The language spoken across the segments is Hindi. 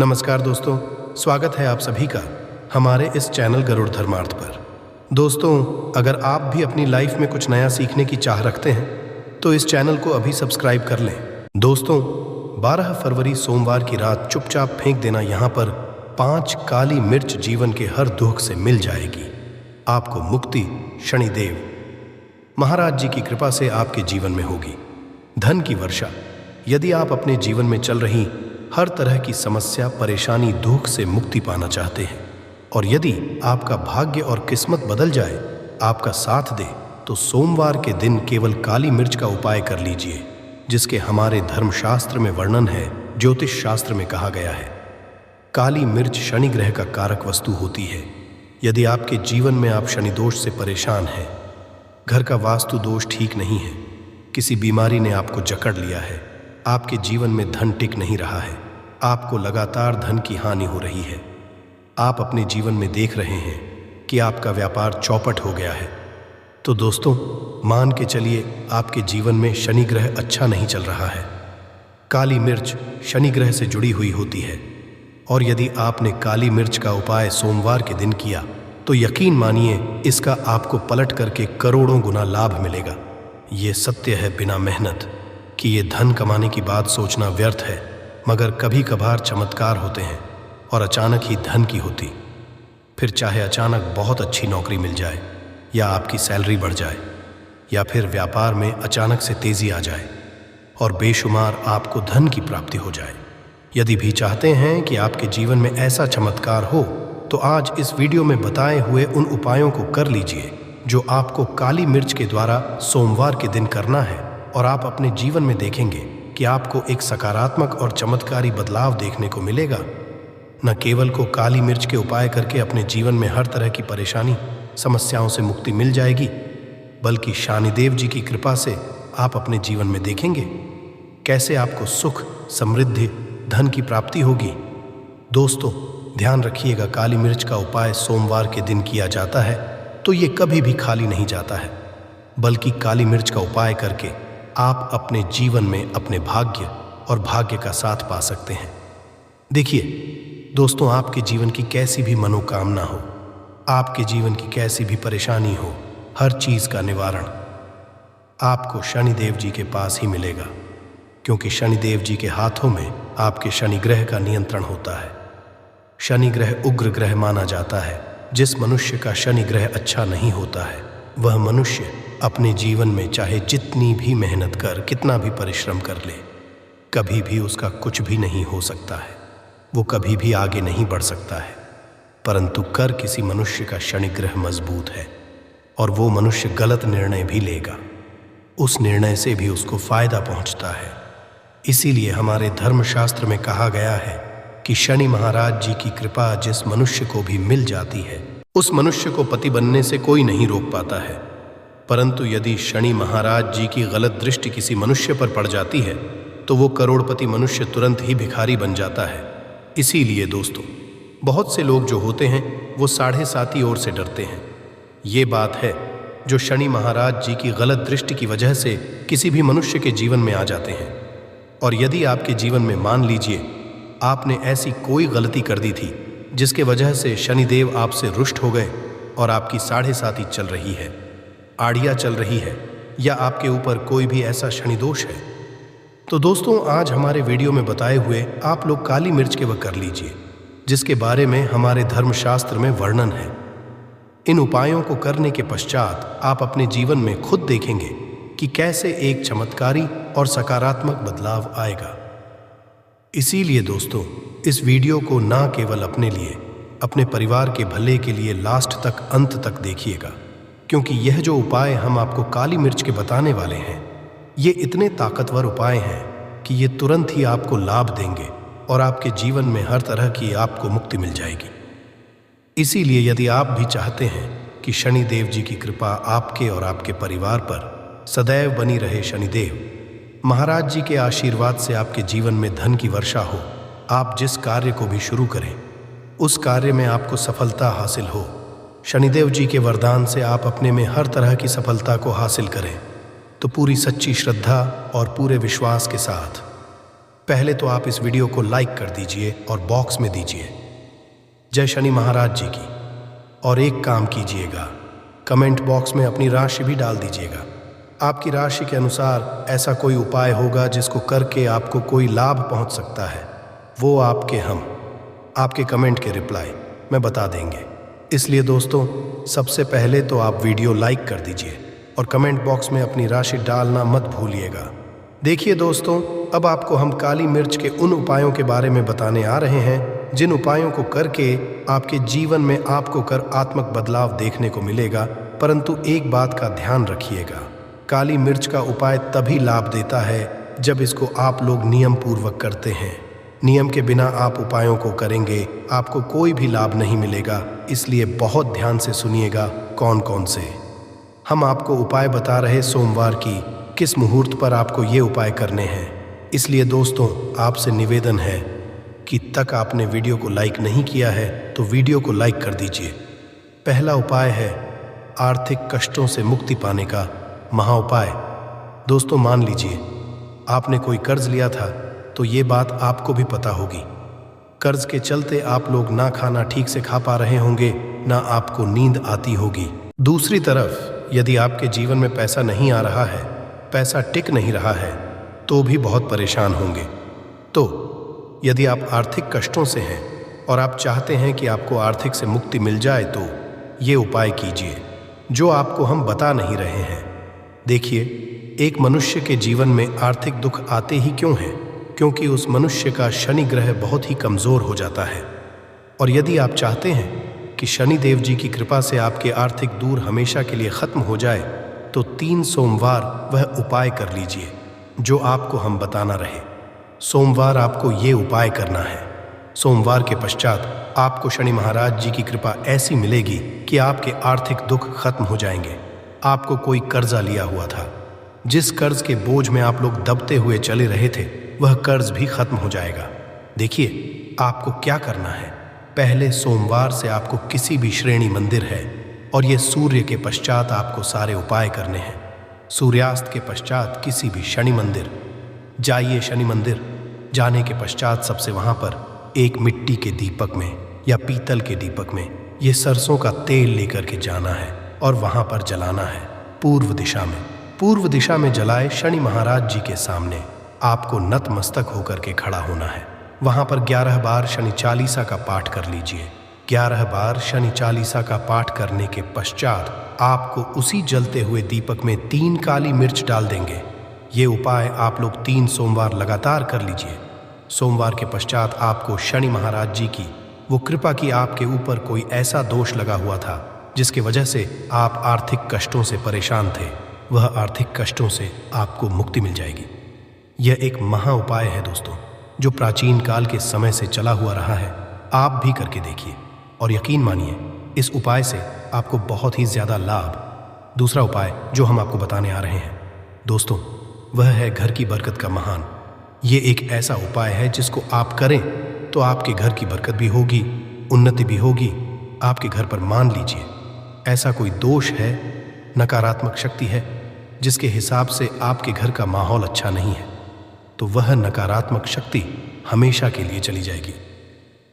नमस्कार दोस्तों, स्वागत है आप सभी का हमारे इस चैनल गरुड़ धर्मार्थ पर। दोस्तों, अगर आप भी अपनी लाइफ में कुछ नया सीखने की चाह रखते हैं तो इस चैनल को अभी सब्सक्राइब कर लें। दोस्तों, 12 फरवरी सोमवार की रात चुपचाप फेंक देना यहाँ पर 5 काली मिर्च जीवन के हर दुख से मिल जाएगी। आपको मुक्ति शनिदेव महाराज जी की कृपा से आपके जीवन में होगी। धन की वर्षा। यदि आप अपने जीवन में चल रही हर तरह की समस्या, परेशानी, दुख से मुक्ति पाना चाहते हैं और यदि आपका भाग्य और किस्मत बदल जाए, आपका साथ दे, तो सोमवार के दिन केवल काली मिर्च का उपाय कर लीजिए, जिसके हमारे धर्मशास्त्र में वर्णन है, ज्योतिष शास्त्र में कहा गया है। काली मिर्च शनि ग्रह का कारक वस्तु होती है। यदि आपके जीवन में आप शनि दोष से परेशान हैं, घर का वास्तु दोष ठीक नहीं है, किसी बीमारी ने आपको जकड़ लिया है, आपके जीवन में धन टिक नहीं रहा है, आपको लगातार धन की हानि हो रही है, आप अपने जीवन में देख रहे हैं कि आपका व्यापार चौपट हो गया है, तो दोस्तों मान के चलिए आपके जीवन में शनि ग्रह अच्छा नहीं चल रहा है। काली मिर्च शनि ग्रह से जुड़ी हुई होती है और यदि आपने काली मिर्च का उपाय सोमवार के दिन किया तो यकीन मानिए इसका आपको पलट करके करोड़ों गुना लाभ मिलेगा। ये सत्य है बिना मेहनत कि ये धन कमाने की बात सोचना व्यर्थ है, मगर कभी कभार चमत्कार होते हैं और अचानक ही धन की होती। फिर चाहे अचानक बहुत अच्छी नौकरी मिल जाए या आपकी सैलरी बढ़ जाए या फिर व्यापार में अचानक से तेजी आ जाए और बेशुमार आपको धन की प्राप्ति हो जाए। यदि भी चाहते हैं कि आपके जीवन में ऐसा चमत्कार हो तो आज इस वीडियो में बताए हुए उन उपायों को कर लीजिए जो आपको काली मिर्च के द्वारा सोमवार के दिन करना है और आप अपने जीवन में देखेंगे कि आपको एक सकारात्मक और चमत्कारी बदलाव देखने को मिलेगा। न केवल को काली मिर्च के उपाय करके अपने जीवन में हर तरह की परेशानी, समस्याओं से मुक्ति मिल जाएगी, बल्कि शनिदेव जी की कृपा से आप अपने जीवन में देखेंगे कैसे आपको सुख, समृद्धि, धन की प्राप्ति होगी। दोस्तों ध्यान रखिएगा, काली मिर्च का उपाय सोमवार के दिन किया जाता है तो ये कभी भी खाली नहीं जाता है, बल्कि काली मिर्च का उपाय करके आप अपने जीवन में अपने भाग्य और भाग्य का साथ पा सकते हैं। देखिए दोस्तों, आपके जीवन की कैसी भी मनोकामना हो, आपके जीवन की कैसी भी परेशानी हो, हर चीज का निवारण आपको शनिदेव जी के पास ही मिलेगा, क्योंकि शनिदेव जी के हाथों में आपके शनि ग्रह का नियंत्रण होता है। शनि ग्रह उग्र ग्रह माना जाता है। जिस मनुष्य का शनि ग्रह अच्छा नहीं होता है, वह मनुष्य अपने जीवन में चाहे जितनी भी मेहनत कर, कितना भी परिश्रम कर ले, कभी भी उसका कुछ भी नहीं हो सकता है, वो कभी भी आगे नहीं बढ़ सकता है। परंतु कर किसी मनुष्य का शनि ग्रह मजबूत है और वो मनुष्य गलत निर्णय भी लेगा, उस निर्णय से भी उसको फायदा पहुंचता है। इसीलिए हमारे धर्मशास्त्र में कहा गया है कि शनि महाराज जी की कृपा जिस मनुष्य को भी मिल जाती है, उस मनुष्य को पति बनने से कोई नहीं रोक पाता है। परंतु यदि शनि महाराज जी की गलत दृष्टि किसी मनुष्य पर पड़ जाती है तो वो करोड़पति मनुष्य तुरंत ही भिखारी बन जाता है। इसीलिए दोस्तों, बहुत से लोग जो होते हैं वो साढ़े साती ओर से डरते हैं। ये बात है जो शनि महाराज जी की गलत दृष्टि की वजह से किसी भी मनुष्य के जीवन में आ जाते हैं। और यदि आपके जीवन में मान लीजिए आपने ऐसी कोई गलती कर दी थी जिसके वजह से शनिदेव आपसे रुष्ट हो गए और आपकी साढ़े साती चल रही है, आड़िया चल रही है, या आपके ऊपर कोई भी ऐसा शनि दोष है, तो दोस्तों आज हमारे वीडियो में बताए हुए आप लोग काली मिर्च के वह कर लीजिए, जिसके बारे में हमारे धर्मशास्त्र में वर्णन है। इन उपायों को करने के पश्चात आप अपने जीवन में खुद देखेंगे कि कैसे एक चमत्कारी और सकारात्मक बदलाव आएगा। इसीलिए दोस्तों इस वीडियो को ना केवल अपने लिए, अपने परिवार के भले के लिए लास्ट तक, अंत तक देखिएगा, क्योंकि यह जो उपाय हम आपको काली मिर्च के बताने वाले हैं, ये इतने ताकतवर उपाय हैं कि ये तुरंत ही आपको लाभ देंगे और आपके जीवन में हर तरह की आपको मुक्ति मिल जाएगी। इसीलिए यदि आप भी चाहते हैं कि शनिदेव जी की कृपा आपके और आपके परिवार पर सदैव बनी रहे, शनिदेव महाराज जी के आशीर्वाद से आपके जीवन में धन की वर्षा हो, आप जिस कार्य को भी शुरू करें उस कार्य में आपको सफलता हासिल हो, शनिदेव जी के वरदान से आप अपने में हर तरह की सफलता को हासिल करें, तो पूरी सच्ची श्रद्धा और पूरे विश्वास के साथ पहले तो आप इस वीडियो को लाइक कर दीजिए और बॉक्स में दीजिए जय शनि महाराज जी की। और एक काम कीजिएगा, कमेंट बॉक्स में अपनी राशि भी डाल दीजिएगा। आपकी राशि के अनुसार ऐसा कोई उपाय होगा जिसको करके आपको कोई लाभ पहुंच सकता है, वो आपके कमेंट के रिप्लाई में बता देंगे। इसलिए दोस्तों, सबसे पहले तो आप वीडियो लाइक कर दीजिए और कमेंट बॉक्स में अपनी राशि डालना मत भूलिएगा। देखिए दोस्तों, अब आपको हम काली मिर्च के उन उपायों के बारे में बताने आ रहे हैं जिन उपायों को करके आपके जीवन में आपको सकारात्मक बदलाव देखने को मिलेगा। परंतु एक बात का ध्यान रखिएगा, काली मिर्च का उपाय तभी लाभ देता है जब इसको आप लोग नियम पूर्वक करते हैं। नियम के बिना आप उपायों को करेंगे, आपको कोई भी लाभ नहीं मिलेगा। इसलिए बहुत ध्यान से सुनिएगा कौन कौन से हम आपको उपाय बता रहे। सोमवार की किस मुहूर्त पर आपको ये उपाय करने हैं। इसलिए दोस्तों, आपसे निवेदन है कि तक आपने वीडियो को लाइक नहीं किया है तो वीडियो को लाइक कर दीजिए। पहला उपाय है आर्थिक कष्टों से मुक्ति पाने का महा उपाय। दोस्तों, मान लीजिए आपने कोई कर्ज लिया था तो ये बात आपको भी पता होगी। कर्ज के चलते आप लोग ना खाना ठीक से खा पा रहे होंगे, ना आपको नींद आती होगी। दूसरी तरफ यदि आपके जीवन में पैसा नहीं आ रहा है, पैसा टिक नहीं रहा है, तो भी बहुत परेशान होंगे। तो यदि आप आर्थिक कष्टों से हैं और आप चाहते हैं कि आपको आर्थिक से मुक्ति मिल जाए तो ये उपाय कीजिए जो आपको हम बता नहीं रहे हैं। देखिए, एक मनुष्य के जीवन में आर्थिक दुख आते ही क्यों हैं? क्योंकि उस मनुष्य का शनि ग्रह बहुत ही कमज़ोर हो जाता है। और यदि आप चाहते हैं कि शनि देव जी की कृपा से आपके आर्थिक दूर हमेशा के लिए ख़त्म हो जाए तो 3 सोमवार वह उपाय कर लीजिए जो आपको हम बताना रहे। सोमवार आपको ये उपाय करना है। सोमवार के पश्चात आपको शनि महाराज जी की कृपा ऐसी मिलेगी कि आपके आर्थिक दुख खत्म हो जाएंगे। आपको कोई कर्जा लिया हुआ था, जिस कर्ज के बोझ में आप लोग दबते हुए चले रहे थे, वह कर्ज भी खत्म हो जाएगा। देखिए, आपको क्या करना है। पहले सोमवार से आपको किसी भी श्रेणी मंदिर है और ये सूर्य के पश्चात आपको सारे उपाय करने हैं। सूर्यास्त के पश्चात किसी भी शनि मंदिर जाइए। शनि मंदिर जाने के पश्चात सबसे वहाँ पर एक मिट्टी के दीपक में या पीतल के दीपक में ये सरसों का तेल लेकर के जाना है और वहाँ पर जलाना है पूर्व दिशा में। पूर्व दिशा में जलाए शनि महाराज जी के सामने आपको नतमस्तक होकर के खड़ा होना है। वहाँ पर 11 बार शनि चालीसा का पाठ कर लीजिए। 11 बार शनि चालीसा का पाठ करने के पश्चात आपको उसी जलते हुए दीपक में 3 काली मिर्च डाल देंगे। ये उपाय आप लोग 3 सोमवार लगातार कर लीजिए। सोमवार के पश्चात आपको शनि महाराज जी की वो कृपा की आपके ऊपर कोई ऐसा दोष लगा हुआ था जिसकी वजह से आप आर्थिक कष्टों से परेशान थे, वह आर्थिक कष्टों से आपको मुक्ति मिल जाएगी। यह एक महा उपाय है दोस्तों, जो प्राचीन काल के समय से चला हुआ रहा है। आप भी करके देखिए और यकीन मानिए, इस उपाय से आपको बहुत ही ज़्यादा लाभ। दूसरा उपाय जो हम आपको बताने आ रहे हैं दोस्तों, वह है घर की बरकत का महान। ये एक ऐसा उपाय है जिसको आप करें तो आपके घर की बरकत भी होगी, उन्नति भी होगी। आपके घर पर मान लीजिए ऐसा कोई दोष है, नकारात्मक शक्ति है जिसके हिसाब से आपके घर का माहौल अच्छा नहीं है, तो वह नकारात्मक शक्ति हमेशा के लिए चली जाएगी।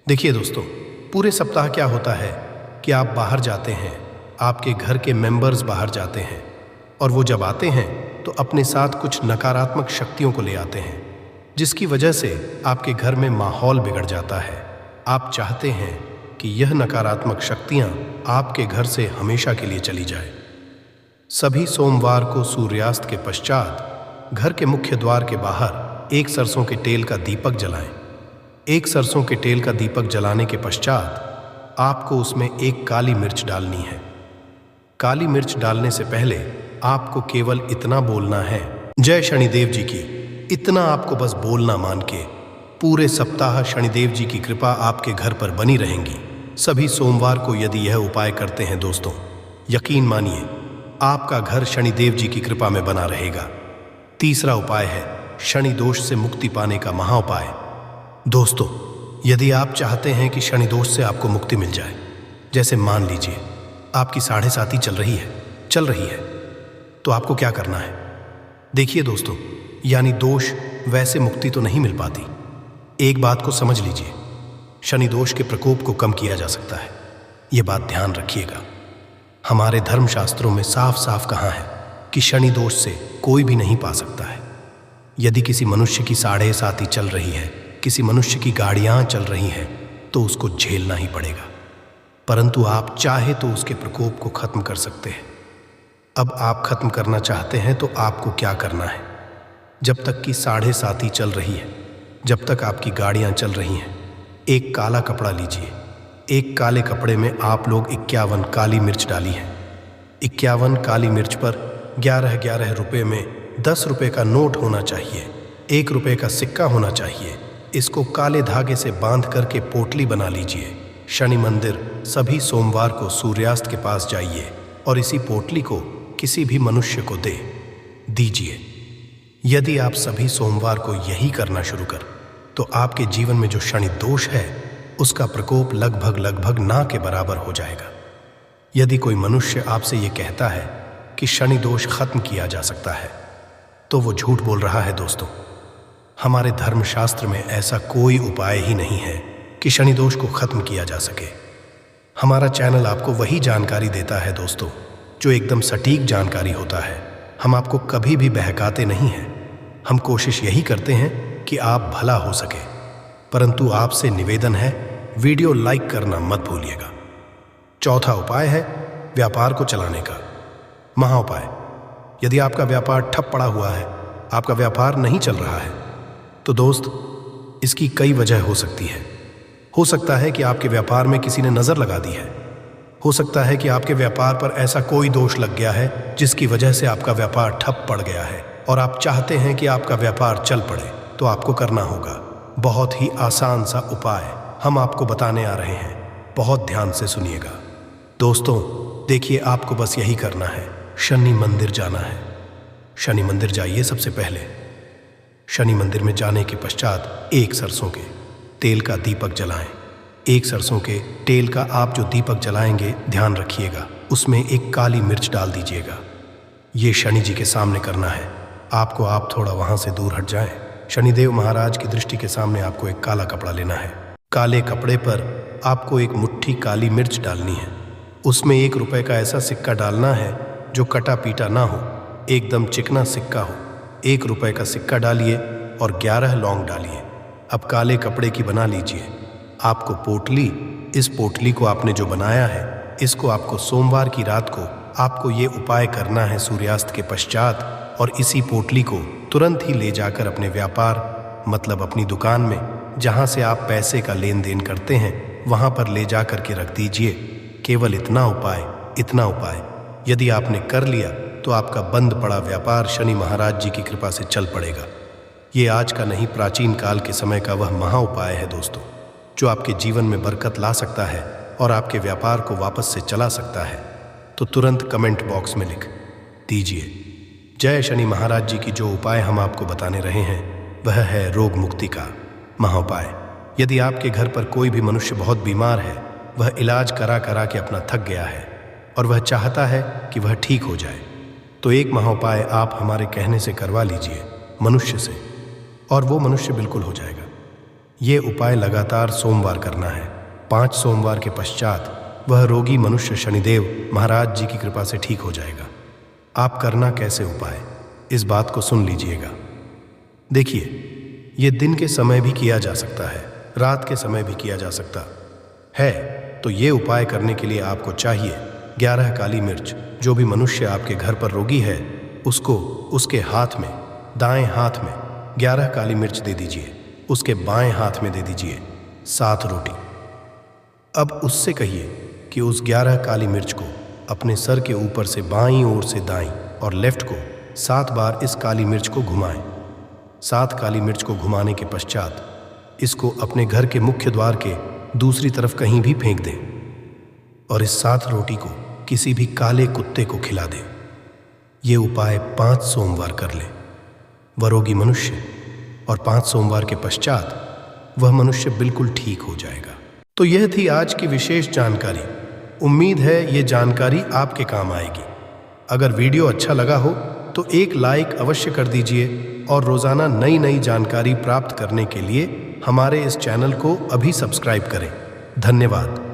देखिए दोस्तों, पूरे सप्ताह क्या होता है कि आप बाहर जाते हैं, आपके घर के मेंबर्स बाहर जाते हैं और वो जब आते हैं तो अपने साथ कुछ नकारात्मक शक्तियों को ले आते हैं, जिसकी वजह से आपके घर में माहौल बिगड़ जाता है। आप चाहते हैं कि यह नकारात्मक शक्तियां आपके घर से हमेशा के लिए चली जाए। सभी सोमवार को सूर्यास्त के पश्चात घर के मुख्य द्वार के बाहर एक सरसों के तेल का दीपक जलाएं। एक सरसों के तेल का दीपक जलाने के पश्चात आपको उसमें एक काली मिर्च डालनी है। काली मिर्च डालने से पहले आपको केवल इतना बोलना है, जय शनिदेव जी की। इतना आपको बस बोलना मान के पूरे सप्ताह शनिदेव जी की कृपा आपके घर पर बनी रहेंगी। सभी सोमवार को यदि यह उपाय करते हैं दोस्तों, यकीन मानिए आपका घर शनिदेव जी की कृपा में बना रहेगा। तीसरा उपाय है शनि दोष से मुक्ति पाने का महा उपाय। दोस्तों, यदि आप चाहते हैं कि शनि दोष से आपको मुक्ति मिल जाए, जैसे मान लीजिए आपकी 7.5 चल रही है, तो आपको क्या करना है। देखिए दोस्तों, यानी दोष वैसे मुक्ति तो नहीं मिल पाती। एक बात को समझ लीजिए, शनि दोष के प्रकोप को कम किया जा सकता है। ये बात ध्यान रखिएगा। हमारे धर्मशास्त्रों में साफ साफ कहा है कि शनि दोष से कोई भी नहीं पा सकता है। यदि किसी मनुष्य की साढ़े साती चल रही है, किसी मनुष्य की गाड़ियां चल रही हैं, तो उसको झेलना ही पड़ेगा। परंतु आप चाहे तो उसके प्रकोप को खत्म कर सकते हैं। अब आप खत्म करना चाहते हैं तो आपको क्या करना है? जब तक कि साढ़े साती चल रही है, जब तक आपकी गाड़ियां चल रही हैं, एक काला कपड़ा लीजिए। एक काले कपड़े में आप लोग 51 काली मिर्च डाली है। 51 काली मिर्च पर 11 रुपए में 10 रुपए का नोट होना चाहिए, 1 रुपए का सिक्का होना चाहिए। इसको काले धागे से बांध करके पोटली बना लीजिए। शनि मंदिर सभी सोमवार को सूर्यास्त के पास जाइए और इसी पोटली को किसी भी मनुष्य को दीजिए। यदि आप सभी सोमवार को यही करना शुरू कर, तो आपके जीवन में जो शनि दोष है उसका प्रकोप लगभग ना के बराबर हो जाएगा। यदि कोई मनुष्य आपसे ये कहता है कि शनि दोष खत्म किया जा सकता है, तो वो झूठ बोल रहा है दोस्तों। हमारे धर्मशास्त्र में ऐसा कोई उपाय ही नहीं है कि शनि दोष को खत्म किया जा सके। हमारा चैनल आपको वही जानकारी देता है दोस्तों, जो एकदम सटीक जानकारी होता है। हम आपको कभी भी बहकाते नहीं हैं। हम कोशिश यही करते हैं कि आप भला हो सके। परंतु आपसे निवेदन है, वीडियो लाइक करना मत भूलिएगा। चौथा उपाय है व्यापार को चलाने का महा उपाय। यदि आपका व्यापार ठप पड़ा हुआ है, आपका व्यापार नहीं चल रहा है, तो दोस्त इसकी कई वजह हो सकती है। हो सकता है कि आपके व्यापार में किसी ने नज़र लगा दी है। हो सकता है कि आपके व्यापार पर ऐसा कोई दोष लग गया है जिसकी वजह से आपका व्यापार ठप पड़ गया है और आप चाहते हैं कि आपका व्यापार चल पड़े। तो आपको करना होगा बहुत ही आसान सा उपाय हम आपको बताने आ रहे हैं। बहुत ध्यान से सुनिएगा दोस्तों। देखिए, आपको बस यही करना है, शनि मंदिर जाना है। शनि मंदिर जाइए। सबसे पहले शनि मंदिर में जाने के पश्चात एक सरसों के तेल का दीपक जलाएं। एक सरसों के तेल का आप जो दीपक जलाएंगे, ध्यान रखिएगा उसमें एक काली मिर्च डाल दीजिएगा। ये शनि जी के सामने करना है आपको। आप थोड़ा वहां से दूर हट जाएं। शनिदेव महाराज की दृष्टि के सामने आपको एक काला कपड़ा लेना है। काले कपड़े पर आपको एक मुट्ठी काली मिर्च डालनी है। उसमें 1 रुपए का ऐसा सिक्का डालना है जो कटा पीटा ना हो, एकदम चिकना सिक्का हो। 1 रुपए का सिक्का डालिए और 11 लौंग डालिए। अब काले कपड़े की बना लीजिए आपको पोटली। इस पोटली को आपने जो बनाया है, इसको आपको सोमवार की रात को आपको ये उपाय करना है सूर्यास्त के पश्चात, और इसी पोटली को तुरंत ही ले जाकर अपने व्यापार मतलब अपनी दुकान में जहाँ से आप पैसे का लेन देन करते हैं, वहाँ पर ले जा कर के रख दीजिए। केवल इतना उपाय यदि आपने कर लिया तो आपका बंद पड़ा व्यापार शनि महाराज जी की कृपा से चल पड़ेगा। ये आज का नहीं, प्राचीन काल के समय का वह महा उपाय है दोस्तों, जो आपके जीवन में बरकत ला सकता है और आपके व्यापार को वापस से चला सकता है। तो तुरंत कमेंट बॉक्स में लिख दीजिए जय शनि महाराज जी की। जो उपाय हम आपको बताने रहे हैं वह है रोग मुक्ति का महा उपाय। यदि आपके घर पर कोई भी मनुष्य बहुत बीमार है, वह इलाज करा के अपना थक गया है और वह चाहता है कि वह ठीक हो जाए, तो एक महा उपाय आप हमारे कहने से करवा लीजिए मनुष्य से, और वो मनुष्य बिल्कुल हो जाएगा। ये उपाय लगातार सोमवार करना है। 5 सोमवार के पश्चात वह रोगी मनुष्य शनिदेव महाराज जी की कृपा से ठीक हो जाएगा। आप करना कैसे उपाय, इस बात को सुन लीजिएगा। देखिए, ये दिन के समय भी किया जा सकता है, रात के समय भी किया जा सकता है। तो ये उपाय करने के लिए आपको चाहिए 11 काली मिर्च। जो भी मनुष्य आपके घर पर रोगी है, उसको उसके हाथ में, दाएं हाथ में 11 काली मिर्च दे दीजिए। उसके बाएं हाथ में दे दीजिए 7 रोटी। अब उससे कहिए कि उस 11 काली मिर्च को अपने सर के ऊपर से बाईं ओर से दाईं और लेफ्ट को 7 बार इस काली मिर्च को घुमाएं। 7 काली मिर्च को घुमाने के पश्चात इसको अपने घर के मुख्य द्वार के दूसरी तरफ कहीं भी फेंक दें और इस 7 रोटी को किसी भी काले कुत्ते को खिला दें। ये उपाय 5 सोमवार कर लें वह रोगी मनुष्य, और 5 सोमवार के पश्चात वह मनुष्य बिल्कुल ठीक हो जाएगा। तो यह थी आज की विशेष जानकारी। उम्मीद है ये जानकारी आपके काम आएगी। अगर वीडियो अच्छा लगा हो तो एक लाइक अवश्य कर दीजिए और रोज़ाना नई नई जानकारी प्राप्त करने के लिए हमारे इस चैनल को अभी सब्सक्राइब करें। धन्यवाद।